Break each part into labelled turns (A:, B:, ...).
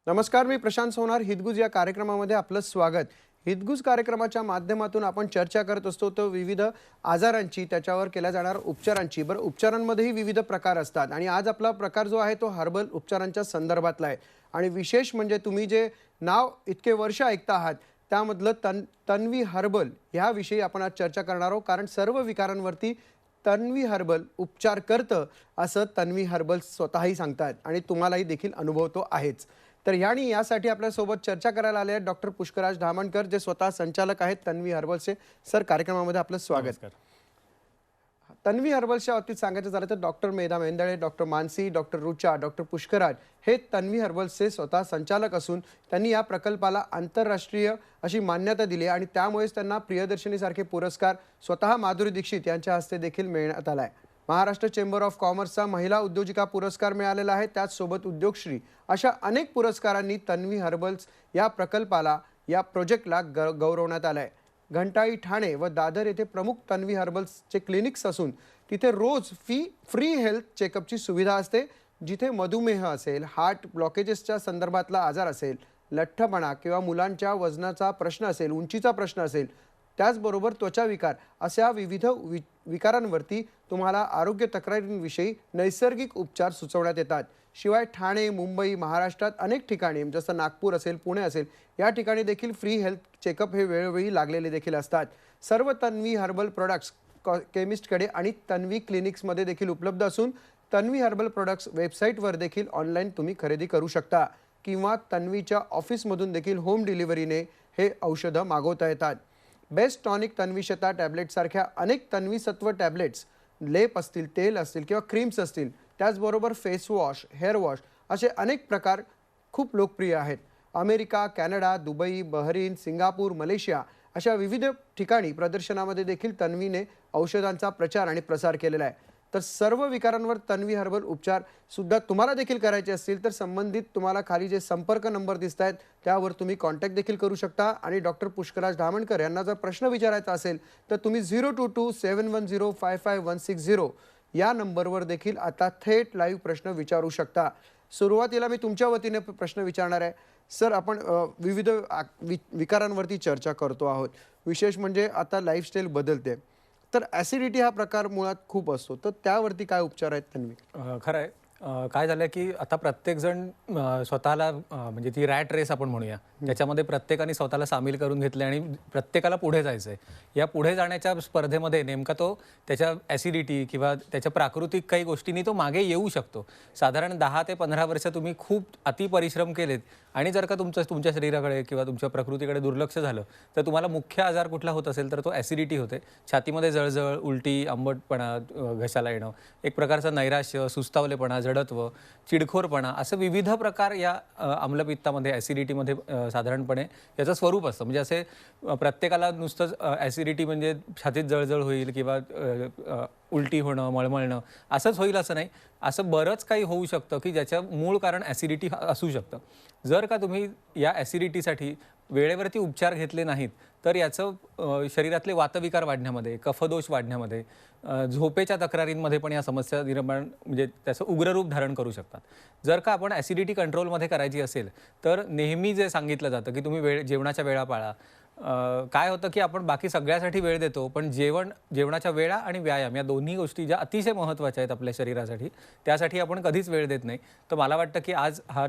A: नमस्कार, मी प्रशांत सोनार. हितगुज या कार्यक्रमामध्ये आपलं स्वागत. हितगुज कार्यक्रमाच्या माध्यमातून आपण चर्चा करत असतो तो विविध आजारांची, त्याच्यावर केल्या जाणाऱ्या उपचारांची. बरं, उपचारांमध्येही विविध प्रकार असतात आणि आज आपला प्रकार जो आहे तो हर्बल उपचारांच्या संदर्भातला आहे. आणि विशेष म्हणजे तुम्ही जे नाव इतके वर्ष ऐकता आहात त्यामधलं तन्वी हर्बल ह्याविषयी आपण आज चर्चा करणार आहोत. कारण सर्व विकारांवरती तन्वी हर्बल उपचार करतं असं तन्वी हर्बल स्वतःही सांगतात आणि तुम्हालाही देखील अनुभव तो आहेच. तर यासाठी आपल्यासोबत चर्चा करायला आले आहेत डॉक्टर पुष्कराज धामणकर, जे स्वतः संचालक आहेत तन्वी हर्बलचे. सर, कार्यक्रमामध्ये आपलं स्वागत. तन्वी हर्बलच्या बाबतीत सांगायचं झालं तर doctor Medha Mendale, doctor Mansi, doctor Rucha, doctor Pushkaraj हे तन्वी हर्बलचे स्वतः संचालक असून त्यांनी या प्रकल्पाला आंतरराष्ट्रीय अशी मान्यता दिली आणि त्यामुळेच त्यांना प्रियदर्शनीसारखे पुरस्कार स्वतः माधुरी दीक्षित यांच्या हस्ते देखील मिळण्यात आला आहे. महाराष्ट्र चेंबर ऑफ कॉमर्सचा महिला उद्योजिका पुरस्कार मिळालेला आहे. त्याचसोबत उद्योगश्री अशा अनेक पुरस्कारांनी तन्वी हर्बल्स या प्रकल्पाला, या प्रोजेक्टला गौरवण्यात आलं आहे. घंटाळी, ठाणे व दादर येथे प्रमुख तन्वी हर्बल्सचे क्लिनिक्स असून तिथे रोज फ्री हेल्थ चेकअपची सुविधा असते. जिथे मधुमेह असेल, हार्ट ब्लॉकेजेसच्या संदर्भातला आजार असेल, लठ्ठपणा किंवा मुलांच्या वजनाचा प्रश्न असेल, उंचीचा प्रश्न असेल, त्याचबरोबर त्वचा विकार अशा विविध विकारांवरती तुम्हाला आरोग्य तक्रारींविषयी नैसर्गिक उपचार सुचवण्यात येतात. शिवाय ठाणे, मुंबई, महाराष्ट्रात अनेक ठिकाणी जसं नागपूर असेल, पुणे असेल, या ठिकाणी देखील फ्री हेल्थ चेकअप हे वेळोवेळी लागलेले देखील असतात. सर्व तन्वी हर्बल प्रोडक्ट्स केमिस्टकडे आणि तन्वी क्लिनिक्समध्ये देखील उपलब्ध असून तन्वी हर्बल प्रोडक्ट्स वेबसाईटवर देखील ऑनलाईन तुम्ही खरेदी करू शकता किंवा तन्वीच्या ऑफिसमधून देखील होम डिलिव्हरीने हे औषधं मागवता येतात. बेस्ट टॉनिक तन्वीशता टॅबलेटसारख्या अनेक तन्वी सत्व टॅबलेट्स, लेप असतील, तेल असतील किंवा क्रीम्स असतील, त्याचबरोबर फेस वॉश, हेअर वॉश असे अनेक प्रकार खूप लोकप्रिय आहेत. America, Canada, Dubai, Bahrain, Singapore, Malaysia अशा विविध ठिकाणी प्रदर्शनामध्ये देखील तन्वीने औषधांचा प्रचार आणि प्रसार केलेला आहे. तर सर्व विकारांवर तन्वी हर्बल उपचार सुद्धा तुम्हाला देखील करायचे असतील तर संबंधित तुम्हाला खाली जे संपर्क नंबर दिसत आहेत त्यावर तुम्ही कॉन्टॅक्ट देखील करू शकता. आणि डॉक्टर पुष्कराज धामणकर यांना जर प्रश्न विचारायचा असेल तर तुम्ही 022-710-55160 या नंबरवर देखील आता थेट लाईव्ह प्रश्न विचारू शकता. सुरुवातीला मी तुमच्या वतीने प्रश्न विचारणार आहे. सर, आपण विविध विकारांवरती चर्चा करतो आहोत. विशेष म्हणजे आता लाईफस्टाईल बदलते, तर ॲसिडिटी हा प्रकार मुळात खूप असतो, तर त्यावरती काय उपचार आहेत तन्वी?
B: खरं आहे. काय झालं की आता प्रत्येकजण स्वतःला म्हणजे ती रॅट रेस आपण म्हणूया, त्याच्यामध्ये प्रत्येकाने स्वतःला सामील करून घेतले आणि प्रत्येकाला पुढे जायचं आहे. या पुढे जाण्याच्या स्पर्धेमध्ये नेमका तो त्याच्या ॲसिडिटी किंवा त्याच्या प्राकृतिक काही गोष्टींनी तो मागे येऊ शकतो. साधारण 10 ते 15 वर्ष तुम्ही खूप अतिपरिश्रम केलेत आणि जर का तुमच्या शरीराकडे किंवा तुमच्या प्रकृतीकडे दुर्लक्ष झालं तर तुम्हाला मुख्य आजार कुठला होत असेल तर तो ॲसिडिटी होते. छातीमध्ये जळजळ, उलटी, आंबटपणा, घशाला येणं, एक प्रकारचं नैराश्य, सुस्तावलेपणा, जडत्व, चिडखोरपणा असं विविध प्रकार या आम्लपित्तामध्ये, ॲसिडिटीमध्ये साधारणपणे याचं स्वरूप असतं. म्हणजे असे प्रत्येकाला नुसतंच ॲसिडिटी म्हणजे छातीत जळजळ होईल किंवा उलटी होणं, मळमळणं असंच होईल असं नाही. असं बरंच काही होऊ शकतं की ज्याचं मूळ कारण ॲसिडिटी असू शकतं. जर का तुम्ही या ॲसिडिटीसाठी वेळेवरती उपचार घेतले नाहीत तर याचं शरीरातले वातविकार वाढण्यामध्ये, कफदोष वाढण्यामध्ये, झोपेच्या तक्रारींमध्ये पण या समस्या निर्माण म्हणजे त्याचं उग्र रूप धारण करू शकतात. जर का आपण ॲसिडिटी कंट्रोलमध्ये करायची असेल तर नेहमी जे सांगितलं जातं की तुम्ही जेवणाच्या वेळा पाळा. काय होतं की आपण बाकी सगळ्यासाठी वेळ देतो, पण जेवणाच्या वेळा आणि व्यायाम या दोन्ही गोष्टी ज्या अतिशय महत्त्वाच्या आहेत आपल्या शरीरासाठी, त्यासाठी आपण कधीच वेळ देत नाही. तर मला वाटतं की आज हा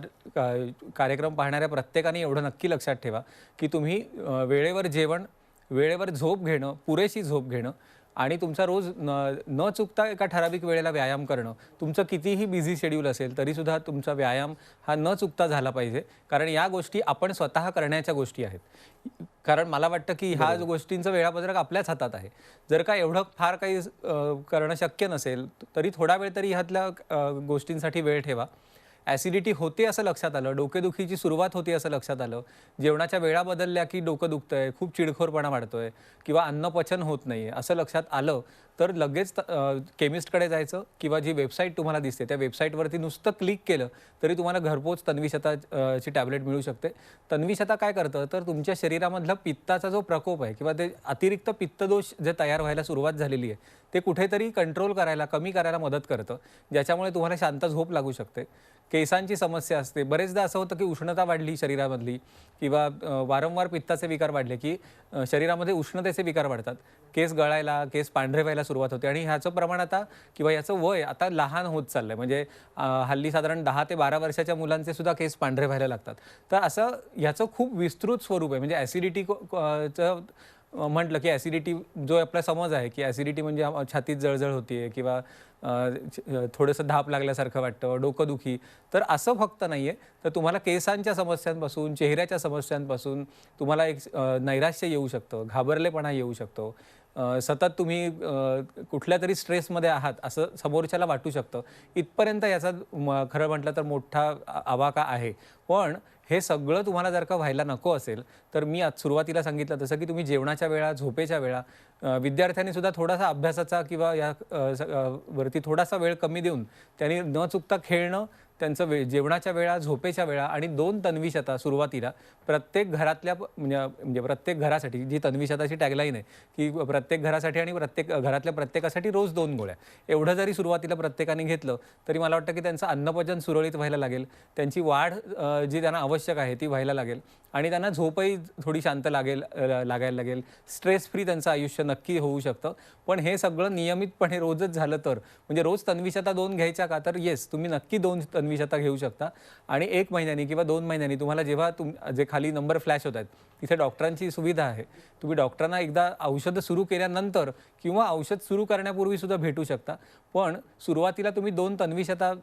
B: कार्यक्रम पाहणाऱ्या प्रत्येकाने एवढं नक्की लक्षात ठेवा की तुम्ही वेळेवर जेवण, वेळेवर झोप घेणं, पुरेशी झोप घेणं आणि तुमचा रोज न चुकता एका ठराविक वेळेला व्यायाम करणं. तुमचं कितीही बिझी शेड्यूल असेल तरीसुद्धा तुमचा व्यायाम हा न चुकता झाला पाहिजे, कारण या गोष्टी आपण स्वतः करण्याच्या गोष्टी आहेत. कारण मला वाटतं की ह्या गोष्टींचं वेळापत्रक आपल्याच हातात आहे. जर का एवढं फार काही करणं शक्य नसेल तरी थोडा वेळ तरी ह्यातल्या गोष्टींसाठी वेळ ठेवा. ॲसिडिटी होते असं लक्षात आलं, डोकेदुखीची सुरुवात होती असं लक्षात आलं, जेवणाच्या वेळा बदलल्या की डोकं दुखतंय, खूप चिडखोरपणा वाढतोय किंवा अन्नपचन होत नाही असं लक्षात आलं तर लगेच केमिस्टकडे जायचं किंवा जी वेबसाईट तुम्हाला दिसते त्या वेबसाईटवरती नुसतं क्लिक केलं तरी तुम्हाला घरपोच तन्वीशता ची टॅबलेट मिळू शकते. तन्वीशता काय करतं तर तुमच्या शरीरामधला पित्ताचा जो प्रकोप आहे किंवा ते अतिरिक्त पित्तदोष जे तयार व्हायला सुरुवात झालेली आहे ते कुठेतरी कंट्रोल करायला, कमी करायला मदत करतं, ज्याच्यामुळे तुम्हाला शांत झोप लागू शकते. केसांची समस्या असते, बरेचदा असं होतं की उष्णता वाढली शरीरामधली किंवा वारंवार पित्ताचे विकार वाढले की शरीरामध्ये उष्णतेचे विकार वाढतात, केस गळायला, केस पांढरे व्हायला सुरुवात होते आणि ह्याचं प्रमाण आता किंवा याचं वय आता लहान होत चाललंय. म्हणजे हल्ली साधारण 10 ते 12 वर्षाच्या मुलांचे सुद्धा केस पांढरे व्हायला लागतात. तर असं ह्याचं खूप विस्तृत स्वरूप आहे. म्हणजे ॲसिडिटी म्हटलं की ॲसिडिटी जो आपला समज आहे की ॲसिडिटी म्हणजे छातीत जळजळ होतीये किंवा थोडंसं धाप लागल्यासारखं वाटतं, डोकंदुखी, तर असं फक्त नाही आहे. तर तुम्हाला केसांच्या समस्यांपासून, चेहऱ्याच्या समस्यांपासून तुम्हाला एक नैराश्य येऊ शकतं, घाबरलेपणा येऊ शकतो, सतत तुम्ही कुठल्या तरी स्ट्रेसमध्ये आहात असं समोरच्याला वाटू शकतं. इथपर्यंत याचा खरं म्हटलं तर मोठा आवाका आहे. पण हे सगळं तुम्हाला जर का व्हायला नको असेल तर मी आज सुरुवातीला सांगितलं तसं की तुम्ही जेवणाच्या वेळा, झोपेच्या वेळा, विद्यार्थ्यांनी सुद्धा थोडासा अभ्यासाचा किंवा या वरती थोडासा वेळ कमी देऊन त्यांनी न चुकता खेळणं, त्यांचं जेवणाच्या वेळा, झोपेच्या वेळा आणि 2 तन्वीशता सुरुवातीला प्रत्येक घरातल्या म्हणजे प्रत्येक घरासाठी जी तन्वीशताची टॅगलाईन आहे की प्रत्येक घरासाठी आणि प्रत्येक घरातल्या प्रत्येकासाठी रोज 2 गोळ्या, एवढं जरी सुरुवातीला प्रत्येकाने घेतलं तरी मला वाटतं की त्यांचं अन्नपचन सुरळीत व्हायला लागेल, त्यांची वाढ जी त्यांना आवश्यक आहे ती व्हायला लागेल आणि त्यांना झोपही थोडी शांत लागायला लागेल. स्ट्रेस फ्री त्यांचं आयुष्य नक्की होऊ शकतं. पण हे सगळं नियमितपणे रोजच झालं तर, म्हणजे रोज तन्वीशता 2 घ्यायच्या का, तर येस, तुम्ही नक्की 2 तन्वीशता घेऊ शकता आणि 1 महिन्यानी किंवा 2 महिन्यांनी तुम्हाला जेव्हा जे खाली नंबर फ्लॅश होत आहेत तिथे डॉक्टरांची सुविधा आहे. तुम्ही डॉक्टरांना एकदा औषधं सुरू केल्यानंतर किंवा औषध सुरू करण्यापूर्वी सुद्धा भेटू शकता. पण सुरुवातीला तुम्ही 2 तन्वीशता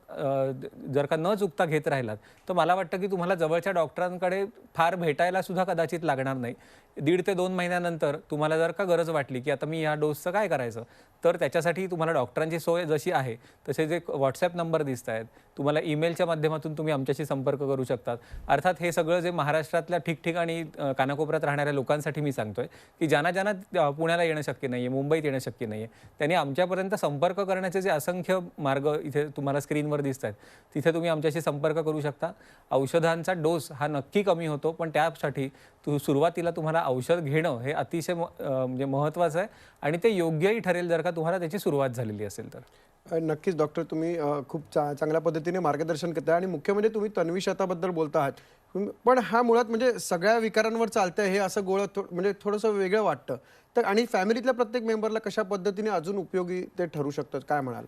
B: जर का न चुकता घेत राहिलात तर मला वाटतं की तुम्हाला जवळच्या डॉक्टरांकडे फार भेटायला सुद्धा कदाचित लागणार नाही. 1.5 ते 2 महिन्यानंतर तुम्हाला जर का गरज वाटली की आता मी या डोसचं काय करायचं, तर त्याच्यासाठी तुम्हाला डॉक्टरांची सोय जशी आहे तसे जे व्हॉट्सॲप नंबर दिसत आहेत, तुम्हाला ईमेलच्या माध्यमातून तुम्ही आमच्याशी संपर्क करू शकतात. अर्थात हे सगळं जे महाराष्ट्रातल्या ठिकठिकाणी कानाकोपऱ्यात राहणाऱ्या लोकांसाठी मी सांगतोय की ज्यांना पुण्याला येणं शक्य नाही आहे, मुंबईत येणं शक्य नाही आहे, त्यांनी आमच्यापर्यंत संपर्क करण्याचे जे असंख्य मार्ग इथे तुम्हाला स्क्रीनवर दिसत आहेत तिथे तुम्ही आमच्याशी संपर्क करू शकता. औषधांचा डोस हा नक्की कमी होतो, पण त्यासाठी सुरुवातीला तुम्हाला औषध घेणं हे अतिशय म्हणजे महत्त्वाचं आहे आणि ते योग्यही ठरेल जर का तुम्हाला त्याची सुरुवात झालेली असेल तर.
A: नक्कीच डॉक्टर, तुम्ही खूप चांगल्या पद्धतीने मार्गदर्शन करताय आणि मुख्य म्हणजे तुम्ही तन्वीशताबद्दल बोलता आहात. पण हा मुळात म्हणजे सगळ्या विकारांवर चालतंय हे असं म्हणजे थोडंसं वेगळं वाटतं. तर आणि फॅमिलीतल्या प्रत्येक मेंबरला कशा पद्धतीने अजून उपयोगी ते ठरू शकतं, काय म्हणाल?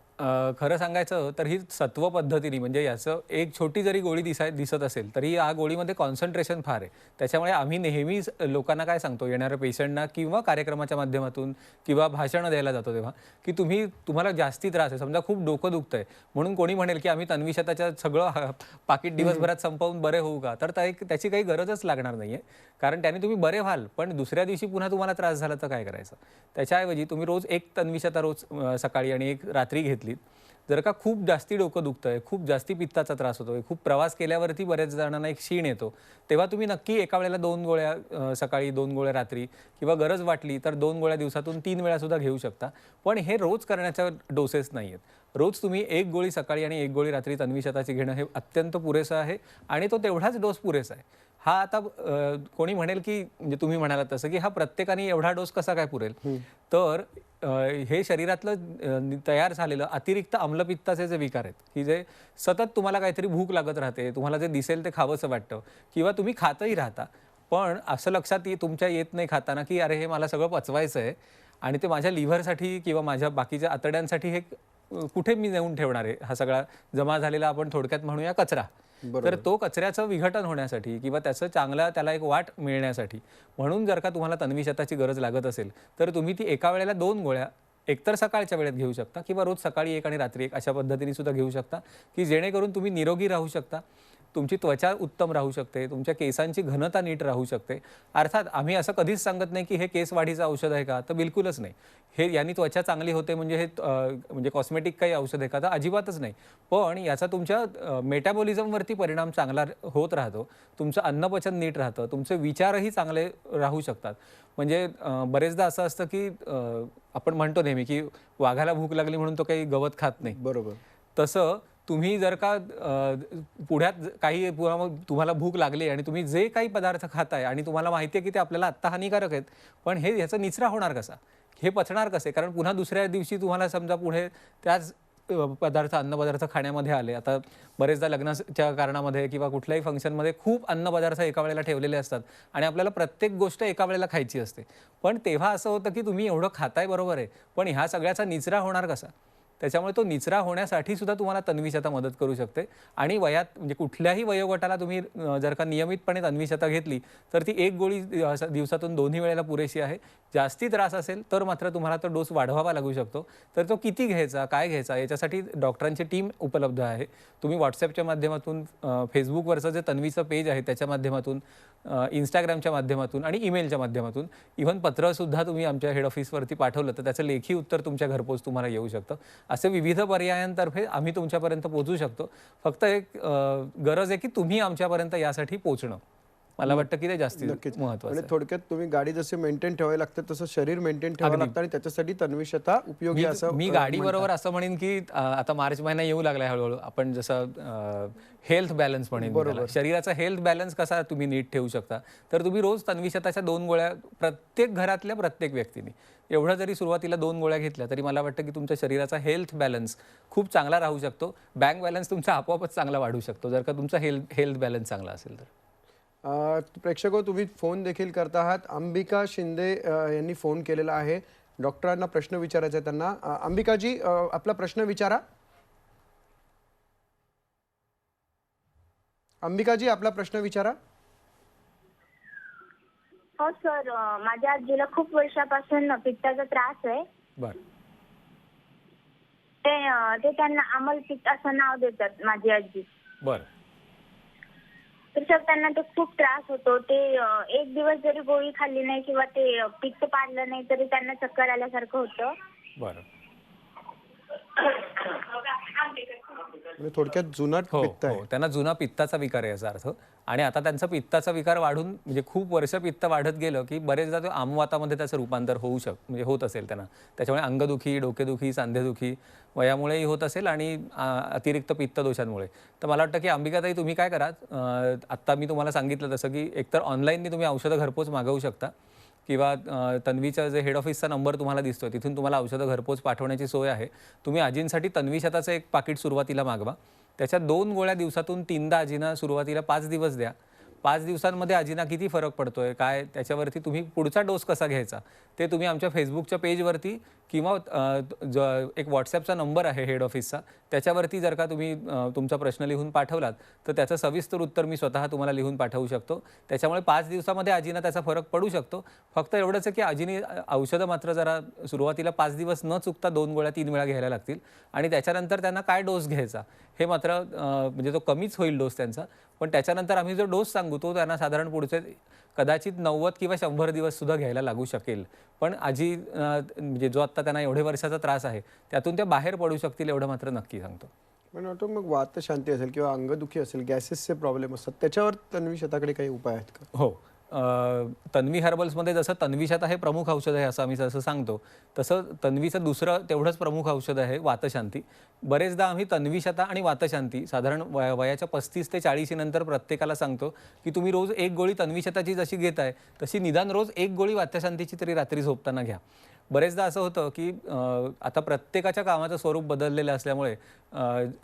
B: खरं सांगायचं तर ही सत्व पद्धतीने म्हणजे याचं एक छोटी जरी गोळी दिसत असेल तरी या गोळीमध्ये कॉन्सन्ट्रेशन फार आहे. त्याच्यामुळे आम्ही नेहमीच लोकांना काय सांगतो, येणाऱ्या पेशंटना किंवा कार्यक्रमाच्या माध्यमातून किंवा भाषणं द्यायला जातो तेव्हा की तुम्हाला जास्ती त्रास आहे, समजा खूप डोकं दुखतंय म्हणून कोणी म्हणेल की आम्ही तन्वीशताच्या सगळं पाकिट दिवसभरात संपवून बरे होऊ का, तर त्याची काही गरजच लागणार नाहीये. कारण त्याने तुम्ही बरे व्हाल, पण दुसऱ्या दिवशी पुन्हा तुम्हाला त्रास झाला तर काय करायचं. त्याच्याऐवजी तुम्ही रोज 1 तन्वीशता रोज सकाळी आणि 1 रात्री घेतलीत, जर का खूप जास्ती डोकं दुखतंय, खूप जास्ती पित्ताचा त्रास होतोय, खूप प्रवास केल्यावरती बऱ्याच जणांना एक क्षीण येतो, तेव्हा तुम्ही नक्की एका वेळेला 2 गोळ्या सकाळी, 2 गोळ्या रात्री किंवा गरज वाटली तर 2 गोळ्या दिवसातून 3 वेळा सुद्धा घेऊ शकता. पण हे रोज करण्याच्या डोसेस नाही आहेत. रोज तुम्ही 1 गोळी सकाळी आणि 1 गोळी रात्री तन्वीशताची घेणं हे अत्यंत पुरेसं आहे आणि तो तेवढाच डोस पुरेसा आहे. हा आता कोणी म्हणेल की म्हणजे तुम्ही म्हणालात तसं की हा प्रत्येकाने एवढा डोस कसा काय पुरेल, तर हे शरीरातलं तयार झालेलं अतिरिक्त आम्लपित्ताचे जे विकार आहेत की जे सतत तुम्हाला काहीतरी भूक लागत राहते, तुम्हाला जे दिसेल ते खावंसं वाटतं किंवा तुम्ही खातही राहता, पण असं लक्षात तुमच्या येत नाही खाताना की अरे हे मला सगळं पचवायचं आहे आणि ते माझ्या लिव्हरसाठी किंवा माझ्या बाकीच्या आतड्यांसाठी हे कुठे मी नेऊन ठेवणार आहे, हा सगळा जमा झालेला आपण थोडक्यात म्हणूया कचरा. तर तो कचऱ्याचं विघटन होण्यासाठी किंवा त्याला एक वाट मिळण्यासाठी म्हणून जर का तुम्हाला तन्वीशताची गरज लागत असेल तर तुम्ही ती एका वेळेला 2 गोळ्या एकतर सकाळच्या वेळेत घेऊ शकता किंवा रोज सकाळी 1 आणि रात्री 1 अशा पद्धतीने सुद्धा घेऊ शकता की जेणेकरून तुम्ही निरोगी राहू शकता. तुमची त्वचा उत्तम राहू शकते, तुमच्या केसांची घनता नीट राहू शकते. अर्थात आम्ही असं कधीच सांगत नाही की हे केस वाढीचं औषध आहे का, तर बिलकुलच नाही. हे यानी त्वचा चांगली होते म्हणजे हे म्हणजे कॉस्मेटिक काही औषध आहे का, तर अजिबातच नाही. पण याचा तुमच्या मेटाबॉलिझमवरती परिणाम चांगला होत राहतो. तुमचं अन्नपचन नीट राहतं, तुमचे विचारही चांगले राहू शकतात. म्हणजे बरेचदा असं असतं की आपण म्हणतो नेहमी की वाघाला भूक लागली म्हणून तो काही गवत खात नाही.
A: बरोबर.
B: तसं तुम्ही जर का पुढ्यात काही तुम्हाला भूक लागली आणि तुम्ही जे काही पदार्थ खाताय आणि तुम्हाला माहिती आहे की ते आपल्याला आत्ता हानिकारक आहेत, पण हे ह्याचा निचरा होणार कसा, हे पचणार कसे, कारण पुन्हा दुसऱ्या दिवशी तुम्हाला समजा पुढे त्याच अन्नपदार्थ खाण्यामध्ये आले. आता बरेचदा लग्नाच्या कारणामध्ये किंवा कुठल्याही फंक्शनमध्ये खूप अन्नपदार्थ एका वेळेला ठेवलेले असतात आणि आपल्याला प्रत्येक गोष्ट एका वेळेला खायची असते. पण तेव्हा असं होतं की तुम्ही एवढं खाताय बरोबर आहे, पण ह्या सगळ्याचा निचरा होणार कसा. त्याच्यामुळे तो निचरा होण्यासाठी सुद्धा तुम्हाला तन्वीशता मदत करू शकते. आणि वयात म्हणजे कुठल्याही वयोगटाला तुम्ही जर का नियमितपणे तन्वीशता घेतली तर ती एक गोळी दिवसातून 2ही वेळेला पुरेशी आहे. जास्ती त्रास असेल तर मात्र तुम्हाला तो डोस वाढवावा लागू शकतो. तर तो किती घ्यायचा, काय घ्यायचा, याच्यासाठी डॉक्टरांची टीम उपलब्ध आहे. तुम्ही व्हॉट्सॲपच्या माध्यमातून, फेसबुकवरचं जे तन्वीचं पेज आहे त्याच्या माध्यमातून, इंस्टाग्रामच्या माध्यमातून आणि ईमेलच्या माध्यमातून, इव्हन पत्रसुद्धा तुम्ही आमच्या हेड ऑफिसवरती पाठवलं तर त्याचं लेखी उत्तर तुमच्या घरपोच तुम्हाला येऊ शकतं. असे विविध पर्यायांतर्फे आम्ही तुमच्यापर्यंत पोहोचू शकतो. फक्त एक गरज आहे की तुम्ही आमच्यापर्यंत यासाठी पोहोचणं. मला वाटतं की ते जास्ती महत्त्वाचं
A: आणि थोडक्यात तुम्ही गाडी जसे मेंटेन ठेवायला लागतं तसं शरीर मेंटेन ठेवावं लागतं आणि त्याच्यासाठी तन्वीशता उपयोगी असं
B: मी गाडी बरोबर असं म्हणेन की आता मार्च महिना येऊ लागला हळूहळू. आपण जसं हेल्थ बॅलन्स म्हणेन, शरीराचा हेल्थ बॅलन्स कसा तुम्ही नीट ठेवू शकता, तर तुम्ही रोज तन्वीशताच्या 2 गोळ्या प्रत्येक घरातल्या प्रत्येक व्यक्तीने एवढं जरी सुरुवातीला 2 गोळ्या घेतल्या तरी मला वाटतं की तुमच्या शरीराचा हेल्थ बॅलन्स खूप चांगला राहू शकतो. बँक बॅलन्स तुमचा आपोआपच चांगला वाढू शकतो जर का तुमचा हेल्थ बॅलन्स चांगला असेल तर.
A: प्रेक्षको, तुम्ही फोन देखील करता आहात. अंबिका शिंदे यांनी फोन केलेला आहे. डॉक्टरांना प्रश्न विचारायचा आहे त्यांना. अंबिकाजी, आपला प्रश्न विचारा. अंबिकाजी, आपला प्रश्न विचारा.
C: हो सर, माझ्या आजीला खूप वर्षापासून पित्ताचा त्रास आहे.
B: बरं.
C: ते त्यांना आमलपित्त असं नाव देतात माझी आजी.
B: बरं.
C: तर सर त्यांना ते खूप त्रास होतो. ते एक दिवस जरी गोळी खाल्ली नाही किंवा ते पित्त पाडलं नाही तरी त्यांना चक्कर आल्यासारखं होतं.
B: बरं.
A: म्हणजे थोडक्यात जुनाट पित्त आहे.
B: त्यांना जुना पित्ताचा विकार आहे याचा अर्थ. आणि आता त्यांचा पित्ताचा विकार वाढून म्हणजे खूप वर्ष पित्त वाढत गेलं की बरेचदा तो आमवातामध्ये त्याचं रूपांतर म्हणजे होत असेल त्यांना. त्याच्यामुळे अंगदुखी, डोकेदुखी, सांधेदुखी वयामुळेही होत असेल आणि अतिरिक्त पित्त दोषांमुळे. तर मला वाटतं की अंबिकाताई, तुम्ही काय करा, आत्ता मी तुम्हाला सांगितलं तसं की एकतर ऑनलाईननी तुम्ही औषधं घरपोच मागवू शकता किंवा तन्वीचा जे हेड ऑफिसचा नंबर तुम्हाला दिसतोय तिथून तुम्हाला औषधं घरपोच पाठवण्याची सोय आहे. तुम्ही आजींसाठी तन्वीशताचं एक पाकिट सुरुवातीला मागवा. त्याच्या 2 गोळ्या दिवसातून 3दा आजींना सुरुवातीला 5 दिवस द्या. 5 दिवसांमध्ये आजींना किती फरक पडतोय काय, त्याच्यावरती तुम्ही पुढचा डोस कसा घ्यायचा ते तुम्ही आमच्या फेसबुकच्या पेजवरती किंवा एक व्हॉट्सॲपचा नंबर आहे हेड ऑफिसचा, त्याच्यावरती जर का तुम्ही तुमचा प्रश्न लिहून पाठवलात तर त्याचं सविस्तर उत्तर मी स्वतः तुम्हाला लिहून पाठवू शकतो. त्याच्यामुळे 5 दिवसामध्ये आजींना त्याचा फरक पडू शकतो. फक्त एवढंच आहे की आजीने औषधं मात्र जरा सुरुवातीला 5 दिवस न चुकता 2 गोळ्या 3 वेळा घ्यायला लागतील. आणि त्याच्यानंतर त्यांना काय डोस घ्यायचा हे मात्र म्हणजे तो कमीच होईल डोस त्यांचा. पण त्याच्यानंतर आम्ही जो डोस सांगू तो त्यांना साधारण पुढचे कदाचित 90 किंवा 100 दिवस सुद्धा घ्यायला लागू शकेल. पण आजी म्हणजे जो आत्ता त्यांना एवढे वर्षाचा त्रास आहे त्यातून त्या बाहेर पडू शकतील एवढं मात्र नक्की सांगतो.
A: पण वाटतं मग वातशांती असेल किंवा अंगदुखी असेल, गॅसेसचे प्रॉब्लेम असतात, त्याच्यावर तन्वीशताकडे काही उपाय आहेत का?
B: हो, तन्वी हर्बल्समध्ये जसं तन्वीशता हे प्रमुख औषध आहे असं आम्ही जसं सांगतो, तसं तन्वीचं दुसरं तेवढंच प्रमुख औषध आहे वातशांती. बरेचदा आम्ही तन्वीशता आणि वातशांती साधारण वयाच्या 35 ते 40 नंतर प्रत्येकाला सांगतो की तुम्ही रोज 1 गोळी तन्वीशताची जशी घेताय तशी निदान रोज 1 गोळी वातशांतीची तरी रात्री झोपताना घ्या. बरेचदा असं होतं की आता प्रत्येकाच्या कामाचं स्वरूप बदललेलं असल्यामुळे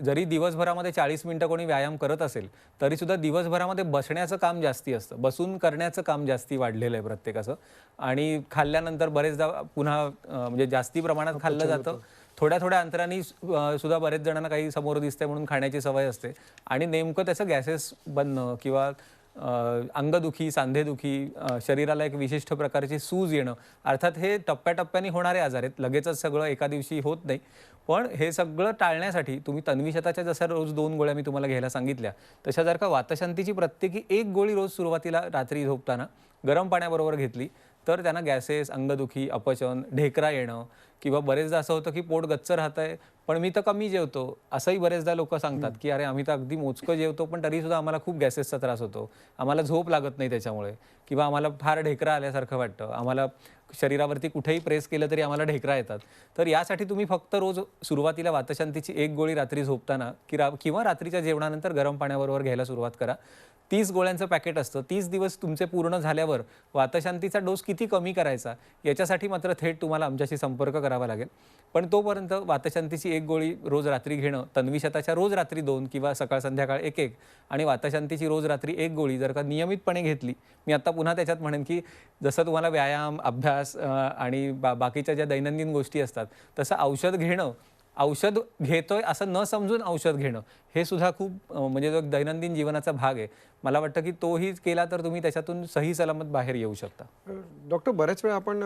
B: जरी दिवसभरामध्ये 40 मिनिटं कोणी व्यायाम करत असेल तरीसुद्धा दिवसभरामध्ये बसण्याचं काम जास्ती असतं, बसून करण्याचं काम जास्ती वाढलेलं आहे प्रत्येकाचं. आणि खाल्ल्यानंतर बरेचदा पुन्हा म्हणजे जास्ती प्रमाणात खाल्लं जातं. थोड्या थोड्या अंतराने सुद्धा बरेच जणांना काही समोर दिसते म्हणून खाण्याची सवय असते आणि नेमकं त्याचं गॅसेस बनणं किंवा अंगदुखी, सांधेदुखी, शरीराला एक विशिष्ट प्रकारची सूज येणं, अर्थात हे टप्प्याटप्प्याने होणारे आजार आहेत, लगेचच सगळं एका दिवशी होत नाही. पण हे सगळं टाळण्यासाठी तुम्ही तन्वीशताच्या जसं रोज 2 गोळ्या मी तुम्हाला घ्यायला सांगितल्या, तशा जर का वातशांतीची प्रत्येकी 1 गोळी रोज सुरुवातीला रात्री झोपताना गरम पाण्याबरोबर घेतली, तर त्यांना गॅसेस, अंगदुखी, अपचन, ढेकरा येणं किंवा बरेचदा असं होतं की पोट गच्च राहतंय, पण मी तर कमी जेवतो, असंही बरेचदा लोकं सांगतात की अरे आम्ही तर अगदी मोजकं जेवतो, पण तरीसुद्धा आम्हाला खूप गॅसेसचा त्रास होतो, आम्हाला झोप लागत नाही त्याच्यामुळे, किंवा आम्हाला फार ढेकरा आल्यासारखं वाटतं, आम्हाला शरीरावरती कुठेही प्रेस केलं तरी आम्हाला ढेकरा येतात. तर यासाठी तुम्ही फक्त रोज सुरुवातीला वातशांतीची 1 गोळी रात्री झोपताना किंवा रात्रीच्या जेवणानंतर गरम पाण्याबरोबर घ्यायला सुरुवात करा. 30 गोळ्यांचं पॅकेट असतं. 30 दिवस तुमचे पूर्ण झाल्यावर वातशांतीचा डोस किती कमी करायचा याच्यासाठी मात्र थेट तुम्हाला आमच्याशी संपर्क करावा लागेल. पण तोपर्यंत वातशांतीची 1 गोळी रोज रात्री घेणं, तन्वीशताच्या रोज रात्री 2 किंवा सकाळ संध्याकाळ 1-1 आणि वातशांतीची रोज रात्री 1 गोळी जर का नियमितपणे घेतली, मी आता पुन्हा त्याच्यात म्हणेन की जसं तुम्हाला व्यायाम, अभ्यास आणि बाकीच्या ज्या दैनंदिन गोष्टी असतात, तसं औषध घेणं, औषध घेतोय असं न समजून औषध घेणं, हे सुद्धा खूप म्हणजे जो एक दैनंदिन जीवनाचा भाग आहे. मला वाटतं की तोही केला तर तुम्ही त्याच्यातून सही सलामत बाहेर येऊ शकता.
A: डॉक्टर, बऱ्याच वेळा आपण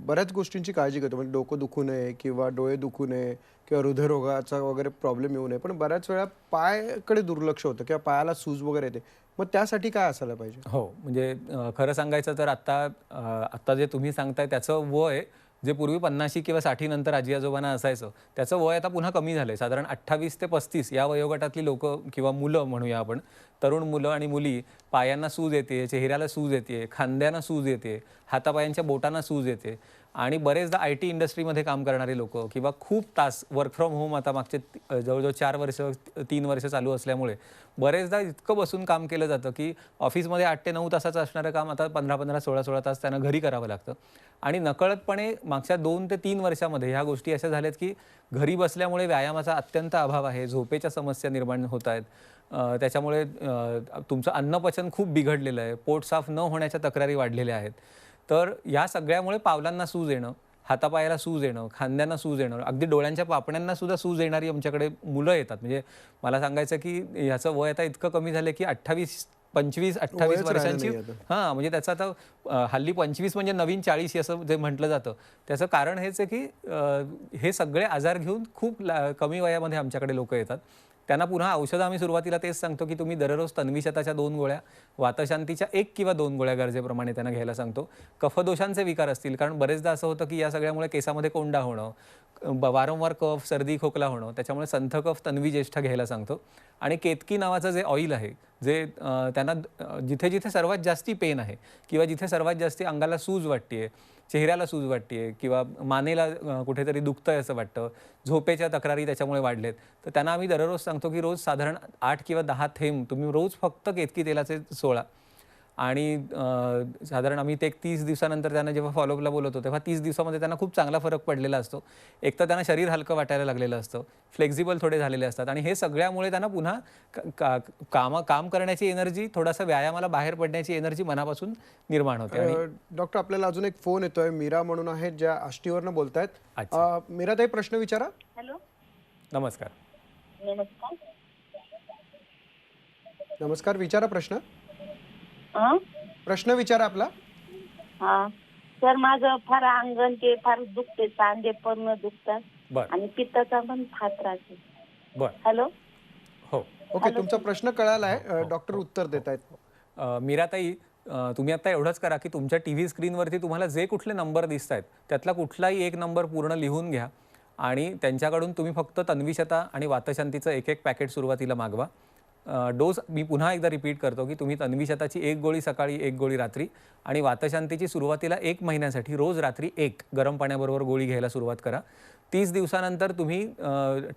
A: बऱ्याच गोष्टींची काळजी घेतो, म्हणजे डोकं दुखू नये किंवा डोळे दुखू नये किंवा हृदयरोगाचा वगैरे प्रॉब्लेम येऊ नये, पण बऱ्याच वेळा पायाकडे दुर्लक्ष होतं किंवा पायाला सूज वगैरे येते. मग त्यासाठी काय असायला पाहिजे?
B: हो, म्हणजे खरं सांगायचं तर आत्ता जे तुम्ही सांगताय त्याचं वय जे पूर्वी 50 किंवा 60 नंतर आजी आजोबांना असायचं, त्याचं वय आता पुन्हा कमी झालंय. साधारण 28 ते 35 या वयोगटातली लोकं किंवा मुलं म्हणूया आपण, तरुण मुलं आणि मुली, पायांना सूज येते, चेहऱ्याला सूज येते, खांद्यांना सूज येते, हातापायांच्या बोटांना सूज येते आणि बरेचदा IT इंडस्ट्रीमध्ये काम करणारे लोकं किंवा खूप तास वर्क फ्रॉम होम आता मागचे जवळजवळ 4 वर्ष 3 वर्ष चालू असल्यामुळे बरेचदा इतकं बसून काम केलं जातं की ऑफिसमध्ये 8 ते 9 तासाचं असणारं काम आता 15-15, 16-16 तास त्यांना घरी करावं लागतं. आणि नकळतपणे मागच्या 2 ते 3 वर्षामध्ये ह्या गोष्टी अशा झाल्यात की घरी बसल्यामुळे व्यायामाचा अत्यंत अभाव आहे, झोपेच्या समस्या निर्माण होत आहेत, त्याच्यामुळे तुमचं अन्नपचन खूप बिघडलेलं आहे, पोट साफ न होण्याच्या तक्रारी वाढलेल्या आहेत. तर या सगळ्यामुळे पावलांना सूज येणं, हातापायाला सूज येणं, खांद्यांना सूज येणं, अगदी डोळ्यांच्या पापण्यांना सुद्धा सूज येणारी आमच्याकडे मुलं येतात. म्हणजे मला सांगायचं की ह्याचं वय आता इतकं कमी झालं की 25-28 वर्षांची, हां, म्हणजे त्याचं आता हल्ली 25 म्हणजे नवीन 40 असं जे म्हटलं जातं, त्याचं कारण हेच आहे की हे सगळे आजार घेऊन खूप कमी वयामध्ये आमच्याकडे लोक येतात. त्यांना पुन्हा औषधं आम्ही सुरुवातीला तेच सांगतो की तुम्ही दररोज तन्वीशताच्या 2 गोळ्या, वातशांतीच्या 1 किंवा 2 गोळ्या गरजेप्रमाणे त्यांना घ्यायला सांगतो. कफदोषांचे विकार असतील, कारण बरेचदा असं होतं की या सगळ्यामुळे केसामध्ये कोंडा होणं, वारंवार कफ, सर्दी, खोकला होणं, त्याच्यामुळे संथकफ तन्वी ज्येष्ठ घ्यायला सांगतो. आणि केतकी नावाचं जे ऑइल आहे, जे त्यांना जिथे जिथे सर्वात जास्ती पेन आहे किंवा जिथे सर्वात जास्ती अंगाला सूज वाटते, चेहऱ्याला सूज वाटते किंवा मानेला कुठेतरी दुखतंय असं वाटतं, झोपेच्या तक्रारी त्याच्यामुळे वाढलेत, तर त्यांना आम्ही दररोज सांगतो की रोज साधारण 8 किंवा 10 थेंब तुम्ही रोज फक्त केतकी तेलाचे सोळा. आणि साधारण आम्ही ते 30 दिवसानंतर त्यांना जेव्हा फॉलोअपला बोलवतो तेव्हा 30 दिवसामध्ये त्यांना खूप चांगला फरक पडलेला असतो. एक तर त्यांना शरीर हलकं वाटायला लागलेलं असतं, फ्लेक्झिबल थोडे झालेले असतात आणि हे सगळ्यामुळे त्यांना पुन्हा काम करण्याची एनर्जी, थोडासा व्यायामाला बाहेर पडण्याची एनर्जी मनापासून निर्माण होते. आणि
A: डॉक्टर, आपल्याला अजून एक फोन येतोय, मीरा म्हणून आहेत, ज्या आष्टीवरनं बोलतायत. मीरा ताई, प्रश्न विचारा.
C: हॅलो,
B: नमस्कार.
C: नमस्कार.
A: नमस्कार, विचारा प्रश्न.
C: हां
A: प्रश्न विचारा आपला.
C: हां सर, माझं फार अंगण ते फार दुखते, सांधे पूर्ण दुखतात
B: बरं
C: आणि पित्ताचा पण फार त्रास आहे.
B: बरं.
C: हॅलो.
B: हो,
A: ओके, तुमचा प्रश्न कळालाय. डॉक्टर उत्तर देत आहेत.
B: मीराताई, तुम्ही आता एवढंच करा की तुमच्या TV स्क्रीनवरती तुम्हाला जे कुठले नंबर दिसत आहेत त्यातला कुठलाही एक नंबर पूर्ण लिहून घ्या आणि त्यांच्याकडून तुम्ही फक्त तन्वीशता आणि वातशांतीचं 1-1 पॅकेट सुरुवातीला मागवा. डोस मी पुन्हा एकदा रिपीट करतो की तुम्ही तन्वीशताची 1 गोळी सकाळी, 1 गोळी रात्री आणि वातशांतीची सुरुवातीला 1 महिन्यासाठी रोज रात्री 1 गरम पाण्याबरोबर गोळी घ्यायला सुरुवात करा. 30 दिवसानंतर तुम्ही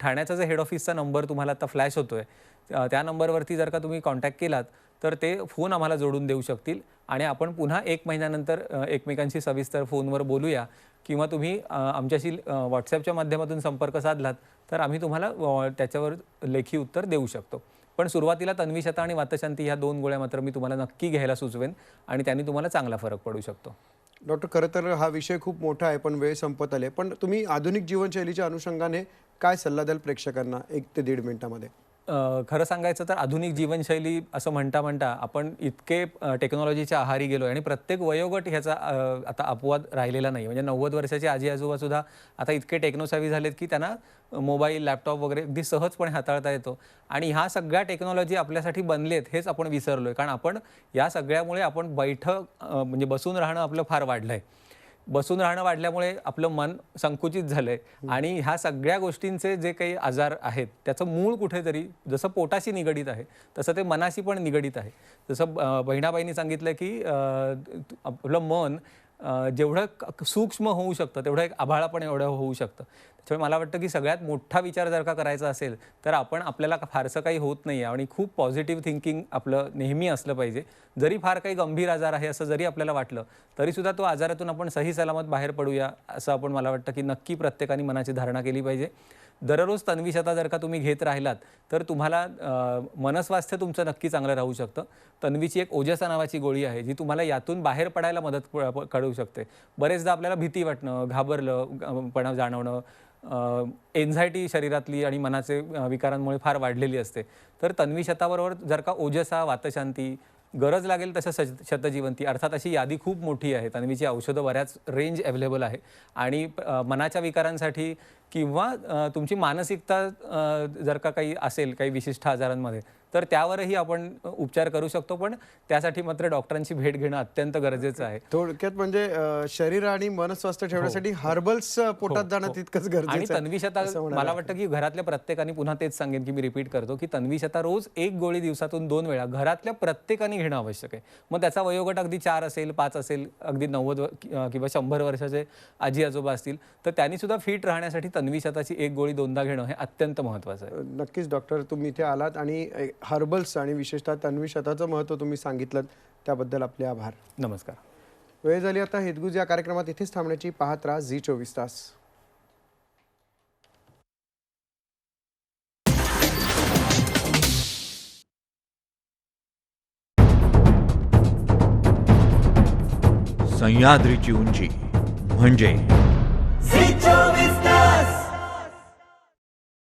B: ठाण्याचा जे हेड ऑफिसचा नंबर तुम्हाला आता फ्लॅश होतोय, त्या नंबरवरती जर का तुम्ही कॉन्टॅक्ट केलात तर ते फोन आम्हाला जोडून देऊ शकतील आणि आपण पुन्हा 1 महिन्यानंतर एकमेकांशी सविस्तर फोनवर बोलूया किंवा तुम्ही आमच्याशी व्हॉट्सॲपच्या माध्यमातून संपर्क साधलात तर आम्ही तुम्हाला त्याच्यावर लेखी उत्तर देऊ शकतो. पण सुरुवातीला तन्वीशता आणि वातशांती ह्या 2 गोळ्या मात्र मी तुम्हाला नक्की घ्यायला सुचवेन आणि त्यांनी तुम्हाला चांगला फरक पडू शकतो.
A: डॉक्टर, खरं तर हा विषय खूप मोठा आहे, पण वेळ संपत आले. पण तुम्ही आधुनिक जीवनशैलीच्या अनुषंगाने काय सल्ला द्याल प्रेक्षकांना 1 ते 1.5 मिनिटामध्ये?
B: खरं सांगायचं तर आधुनिक जीवनशैली असं म्हणता म्हणता आपण इतके टेक्नॉलॉजीच्या आहारी गेलो आणि प्रत्येक वयोगट ह्याचा आता अपवाद राहिलेला नाही. म्हणजे 90 वर्षाचे आजी आजोबा सुद्धा आता इतके टेक्नोसावी झालेत की त्यांना मोबाईल लॅपटॉप वगैरे अगदी सहजपणे हाताळता येतो. आणि ह्या सगळ्या टेक्नॉलॉजी आपल्यासाठी बनलेत हेच आपण विसरलोय. कारण आपण या सगळ्यामुळे आपण म्हणजे बसून राहणं आपलं फार वाढलंय. बसून राहणं वाढल्यामुळे आपलं मन संकुचित झालंय आणि ह्या सगळ्या गोष्टींचे जे काही आजार आहेत त्याचं मूळ कुठेतरी जसं पोटाशी निगडीत आहे तसं ते मनाशी पण निगडीत आहे. जसं बहिणाबाईंनी सांगितलं की आपलं मन जेवढं सूक्ष्म होऊ शकतं तेवढं एक आभाळा पण एवढं होऊ शकतं. त्याच्यामुळे मला वाटतं की सगळ्यात मोठा विचार जर का करायचा असेल तर आपल्याला फारसं काही होत नाही आहे आणि खूप पॉझिटिव्ह थिंकिंग आपलं नेहमी असलं पाहिजे. जरी फार काही गंभीर आजार आहे असं जरी आपल्याला वाटलं तरीसुद्धा तो आजारातून आपण सही सलामत बाहेर पडूया असं आपण मला वाटतं की नक्की प्रत्येकाने मनाची धारणा केली पाहिजे. दररोज तन्वीशता जर का तुम्ही घेत राहिलात तर तुम्हाला मनस्वास्थ्य तुमचं नक्की चांगलं राहू शकतं. तन्वीची एक ओजसा नावाची गोळी आहे जी तुम्हाला यातून बाहेर पडायला मदत करू शकते. बरेचदा आपल्याला भीती वाटणं, घाबरलं जाणवणं, एन्झायटी शरीरातली आणि मनाचे विकारांमुळे फार वाढलेली असते. तर तन्वीशताबरोबर जर का ओजसा, वातशांती, गरज लागेल तसं शतजीवंती अर्थात अशी यादी खूप मोठी आहे. तन्वीची औषधं बऱ्याच रेंज अवेलेबल आहे आणि मनाच्या विकारांसाठी किंवा तुमची मानसिकता जर का काही असेल काही विशिष्ट आजारांमध्ये तर त्यावरही आपण उपचार करू शकतो. पण त्यासाठी मात्र डॉक्टरांची भेट घेणं अत्यंत गरजेचं आहे.
A: थोडक्यात म्हणजे शरीर आणि मनस्वास्थ्य ठेवण्यासाठी हर्बल्स पोटात जाणं तितकंच
B: आणि
A: गरजेचं आहे.
B: तन्वीशता मला वाटतं की घरातल्या प्रत्येकाने पुन्हा तेच सांगेन की मी रिपीट करतो की तन्वीशता रोज एक गोळी दिवसातून 2 वेळा घरातल्या प्रत्येकाने घेणं आवश्यक आहे. मग त्याचा वयोगट अगदी 4 असेल, 5 असेल, अगदी 90 किंवा 100 वर्षाचे आजी आजोबा असतील तर त्यांनी सुद्धा फिट राहण्यासाठी तन्वीशताची एक गोळी 2दा घेणं हे अत्यंत महत्त्वाचं आहे.
A: नक्कीच डॉक्टर, तुम्ही इथे आलात आणि हर्बल्स आणि विशेषतः तन्वीशताचं महत्त्व तुम्ही सांगितलं त्याबद्दल आपले आभार.
B: नमस्कार.
A: वेळ झाली आता हितगुज या कार्यक्रमात इथेच थांबण्याची. पाहत राहा झी 24 तास.
D: सह्याद्रीची उंची म्हणजे